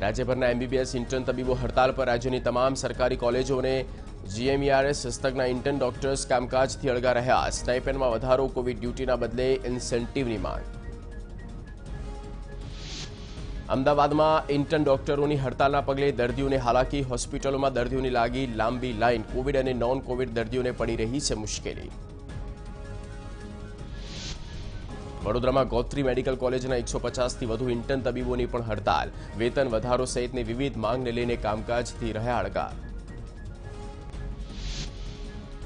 રાજ્યભરના MBBS intern તબીબો હડતાલ પર રાજ્યની તમામ સરકારી કોલેજો અને જીએમઈઆરએસ હસ્તકના ઇન્ટર્ન ડોક્ટર્સ કામકાજથી અળગા રહ્યા. સ્ટાઇપેન્ડમાં વધારો, કોવિડ ડ્યુટીના બદલે ઇન્સેન્ટિવની માંગ. અમદાવાદમાં ઇન્ટર્ન ડોક્ટરોની હડતાલના પગલે દર્દીઓને હાલાકી. હોસ્પિટલોમાં દર્દીઓની લાગી લાંબી લાઇન. કોવિડ અને નોન કોવિડ દર્દીઓને પડી રહી છે મુશ્કેલી. વડોદરામાં ગોત્રી મેડિકલ કોલેજના 150થી વધુ ઇન્ટર્ન તબીબોની પણ હડતાલ. વેતન વધારો સહિતની વિવિધ માંગને લઈને કામકાજથી રહ્યા અળગા.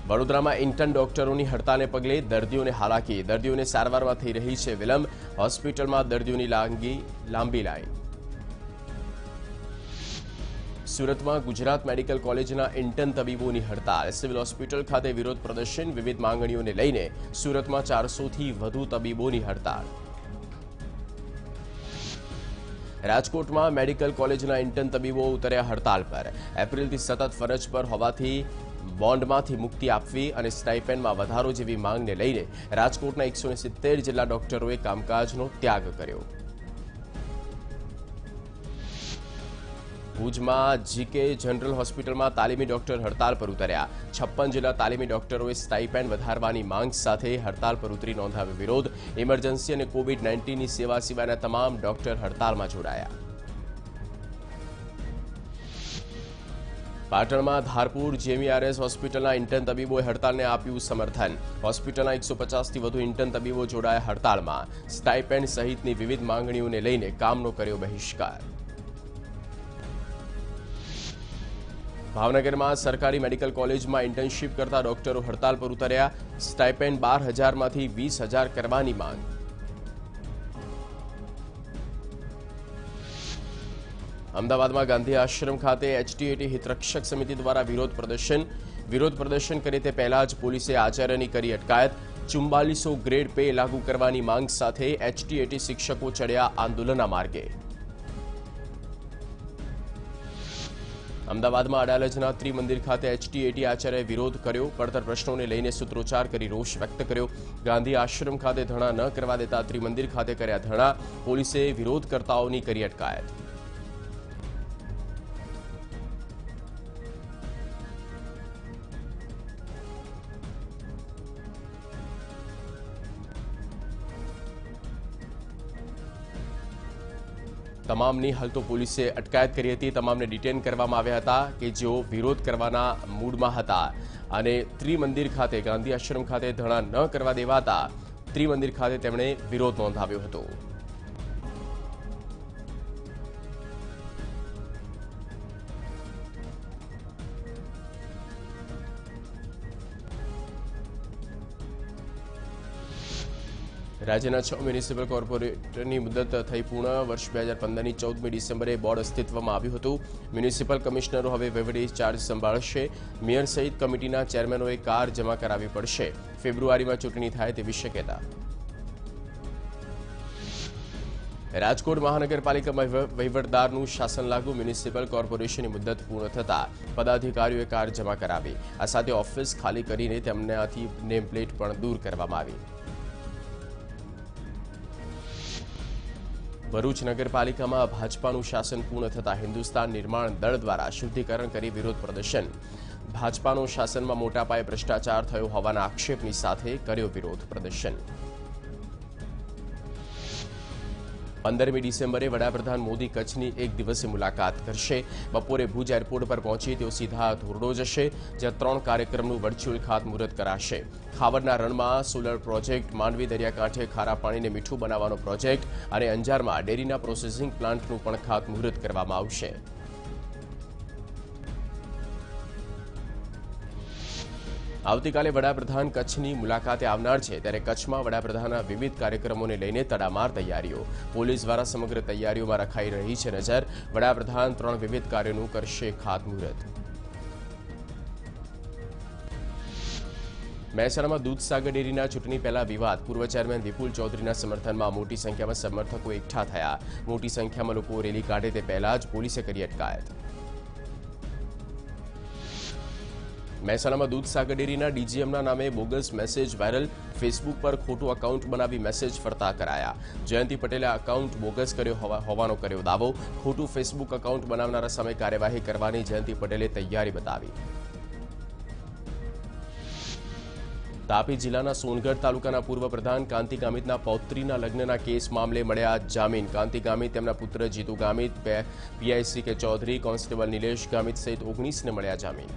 વડોદરામાં ઇન્ટર્ન ડોક્ટરોની હડતાલને પગલે દર્દીઓને હાલાકી. દર્દીઓને સારવારમાં થઈ રહી છે વિલંબ. હોસ્પિટલમાં દર્દીઓની લાંબી લાઇન. સુરતમાં ગુજરાત મેડિકલ કોલેજના ઇન્ટર્ન તબીબોની હડતાલ. સિવિલ હોસ્પિટલ ખાતે વિરોધ પ્રદર્શન. વિવિધ માંગણીઓને લઈને સુરતમાં 400થી વધુ તબીબોની હડતાળ. રાજકોટમાં મેડિકલ કોલેજના ઇન્ટર્ન તબીબો ઉતર્યા હડતાલ પર. એપ્રિલથી સતત ફરજ પર હોવાથી બોન્ડમાંથી મુક્તિ આપવી અને સ્ટાઇપેન્ડમાં વધારો જેવી માંગને લઈને રાજકોટના 170 જેટલા ડોક્ટરોએ કામકાજનો ત્યાગ કર્યો. ભુજમાં જીકે જનરલ હોસ્પિટલમાં તાલીમી ડોક્ટર હડતાલ પર ઉતર્યા. 56 જેટલા તાલીમી ડોક્ટરોએ સ્ટાઇપેન્ડ વધારવાની માંગ સાથે હડતાલ પર ઉતરી નોંધાવ્યો વિરોધ. ઇમરજન્સી અને કોવિડ-19ની સેવા સિવાયના તમામ ડોક્ટર હડતાલમાં જોડાયા. પાટણમાં ધારપુર જીએમઈઆરએસ હોસ્પિટલના ઇન્ટર્ન તબીબોએ હડતાલને આપ્યું સમર્થન. હોસ્પિટલના 150થી વધુ ઇન્ટર્ન તબીબો જોડાયા હડતાલમાં. સ્ટાઇપેન્ડ સહિતની વિવિધ માંગણીઓને લઈને કામનો કર્યો બહિષ્કાર. ભાવનગરમાં સરકારી મેડિકલ કોલેજમાં ઇન્ટર્નશીપ કરતા ડોક્ટરો હડતાલ પર ઉતર્યા. સ્ટાઇપેન્ડ 12,000માંથી 20,000 કરવાની માંગ. અમદાવાદમાં ગાંધી આશ્રમ ખાતે એચટીએટી હિતરક્ષક સમિતિ દ્વારા વિરોધ પ્રદર્શન કરે તે પહેલા જ પોલીસે આચાર્યની કરી અટકાયત. 4400 ગ્રેડ પે લાગુ કરવાની માંગ સાથે એચટીએટી શિક્ષકો ચડ્યા આંદોલનના માર્ગે. અમદાવાદમાં અડાલજના ત્રિમંદિર ખાતે એચટીએટી આચાર્યએ વિરોધ કર્યો. પડતર પ્રશ્નોને લઈને સૂત્રોચ્ચાર કરી રોષ વ્યક્ત કર્યો. ગાંધી આશ્રમ ખાતે ધરણા ન કરવા દેતા ત્રિમંદિર ખાતે કર્યા ધરણા. પોલીસે વિરોધકર્તાઓની કરી અટકાયત. તમામની હાલ તો પોલીસે અટકાયત કરી હતી. તમામને ડિટેન કરવામાં આવ્યા હતા કે જેઓ વિરોધ કરવાના મૂડમાં હતા અને ત્રિમંદિર ખાતે ગાંધી આશ્રમ ખાતે ધરણા ન કરવા દેવાતા ત્રિમંદિર ખાતે તેમણે વિરોધ નોંધાવ્યો હતો. રાજ્યના 6 મ્યુનિસિપલ કોર્પોરેટરની મુદત થઈ પૂર્ણ. વર્ષ 2015ની 14મી ડિસેમ્બરે બોર્ડ અસ્તિત્વમાં આવ્યું હતું. મ્યુનિસિપલ કમિશનરો હવે વહીવટી ચાર્જ સંભાળશે. મેયર સહિત કમિટીના ચેરમેનોએ કાર જમા કરાવવી પડશે. ફેબ્રુઆરીમાં ચૂંટણી થાય તેવી શક્યતા. રાજકોટ મહાનગરપાલિકામાં વહીવટદારનું શાસન લાગુ. મ્યુનિસિપલ કોર્પોરેશનની મુદત પૂર્ણ થતાં પદાધિકારીઓએ કાર જમા કરાવી. આ સાથે ઓફિસ ખાલી કરીને તેમનાથી નેમ પ્લેટ પણ દૂર કરવામાં આવી. ભરૂચ નગરપાલિકામાં ભાજપાનું શાસન પૂર્ણ થતાં હિન્દુસ્તાન નિર્માણ દળ દ્વારા શુદ્ધિકરણ કરી વિરોધ પ્રદર્શન. ભાજપાનો શાસનમાં મોટા પાયે ભ્રષ્ટાચાર થયો હોવાના આક્ષેપની સાથે કર્યો વિરોધ પ્રદર્શન. 15મી ડિસેમ્બરે વડાપ્રધાન મોદી કચ્છની એક દિવસીય મુલાકાત કરશે. બપોરે ભુજ એરપોર્ટ પર પહોંચી તેઓ સીધા ધોરડો જશે, જ્યાં 3 કાર્યક્રમનું વર્ચ્યુઅલ ખાતમુહૂર્ત કરાશે. ખાવડના રણમાં સોલર પ્રોજેક્ટ, માંડવી દરિયાકાંઠે ખારા પાણીને મીઠું બનાવવાનો પ્રોજેક્ટ અને અંજારમાં ડેરીના પ્રોસેસિંગ પ્લાન્ટનું પણ ખાતમુહૂર્ત કરવામાં આવશે. આવતીકાલે વડાપ્રધાન કચ્છની મુલાકાતે આવનાર છે, ત્યારે કચ્છમાં વડાપ્રધાનના વિવિધ કાર્યક્રમોને લઈને તડામાર તૈયારીઓ. પોલીસ દ્વારા સમગ્ર તૈયારીઓમાં રખાઈ રહી છે નજર. વડાપ્રધાન 3 વિવિધ કાર્યોનું કરશે ખાતમુહૂર્ત. મહેસાણામાં દૂધસાગર ડેરીના ચૂંટણી પહેલા વિવાદ. પૂર્વ ચેરમેન વિપુલ ચૌધરીના સમર્થનમાં મોટી સંખ્યામાં સમર્થકો એકઠા થયા. મોટી સંખ્યામાં લોકો રેલી કાઢે તે પહેલા જ પોલીસે કરી અટકાયત. મહેસાણામાં દૂધસાગર ડેરીના ડીજીએમના નામે બોગસ મેસેજ વાયરલ, ફેસબુક પર ખોટું એકાઉન્ટ બનાવી મેસેજ ફરતા કરાયા. જયંતિ પટેલે એકાઉન્ટ બોગસ કર્યો હોવાનો કર્યો દાવો. ખોટું ફેસબુક એકાઉન્ટ બનાવનારા સામે કાર્યવાહી કરવાની જયંતિ પટેલે તૈયારી બતાવી. તાપી જિલ્લાના સોનગઢ તાલુકાના પૂર્વ પ્રધાન કાંતિ ગામિતના પૌત્રીના લગ્નના કેસ મામલે મળ્યા જામીન. કાંતિ ગામિત, તેમના પુત્ર જીતુ ગામિત, પીઆઈ કે ચૌધરી, કોન્સ્ટેબલ નિલેશ ગામિત સહિત 19ને મળ્યા જામીન.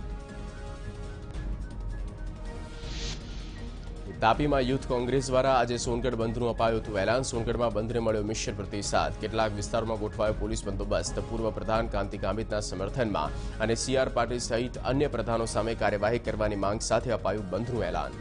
તાપીમાં યુથ કોંગ્રેસ દ્વારા આજે સોનગઢ બંધનું અપાયું હતું એલાન. સોનગઢમાં બંધને મળ્યો મિશ્ર પ્રતિસાદ. કેટલાક વિસ્તારોમાં ગોઠવાયો પોલીસ બંદોબસ્ત. પૂર્વ પ્રધાન કાંતિ ગામિતના સમર્થનમાં અને CR પાટીલ સહિત અન્ય પ્રધાનો સામે કાર્યવાહી કરવાની માંગ સાથે અપાયું બંધનું એલાન.